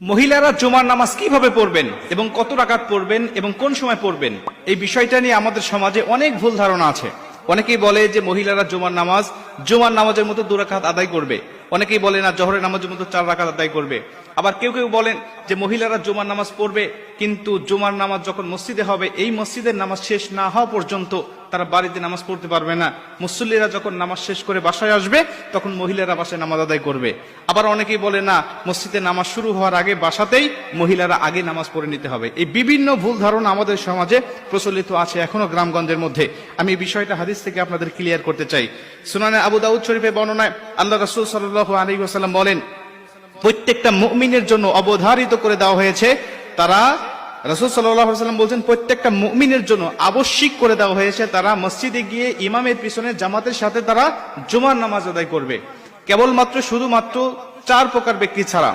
মহিলারা জুমার নামাজ কিভাবে পড়বেন এবং কত রাকাত পড়বেন এবং কোন সময় পড়বেন, এই বিষয়টা নিয়ে আমাদের সমাজে অনেক ভুল ধারণা আছে। অনেকেই বলে যে মহিলারা জুমার নামাজের মতো 2 রাকাত আদায় করবে। অনেকেই বলে না, জোহরের নামাজের মতো 4 রাকাত আদায় করবে। আবার কেউ কেউ বলেন যে মহিলারা জুমার নামাজ পড়বে, কিন্তু জুমার নামাজ যখন মসজিদে হবে এই মসজিদের নামাজ শেষ না হওয়া পর্যন্ত তারা বাড়িতে নামাজ পড়তে পারবে না। মুসল্লিরা যখন নামাজ শেষ করে বাসায় আসবে তখন মহিলারা বাসায় নামাজ আদায় করবে। আবার অনেকেই বলে না, মসজিদে নামাজ শুরু হওয়ার আগে বাসাতেই মহিলারা আগে নামাজ পড়ে নিতে হবে। এই বিভিন্ন ভুল ধারণা আমাদের সমাজে প্রচলিত আছে এখনো গ্রামগঞ্জের মধ্যে। আমি এই বিষয়টা হাদিস থেকে আপনাদের ক্লিয়ার করতে চাই। সুনানে আবু দাউদ শরীফে বর্ণনায় আল্লাহ রাসূল সাল্লাল্লাহু আলাইহি ওয়াসাল্লাম বলেন, প্রত্যেকটা মুমিনের জন্য অবধারিত করে দেওয়া হয়েছে, রাসূল সাল্লাল্লাহু আলাইহি ওয়াসাল্লাম বলেন প্রত্যেকটা মুমিনের জন্য আবশ্যিক করে দেওয়া হয়েছে তারা মসজিদে গিয়ে ইমামের পিছনে জামাতের সাথে তারা জুমার নামাজ আদায় করবে, কেবলমাত্র শুধুমাত্র 4 প্রকার ব্যক্তি ছাড়া।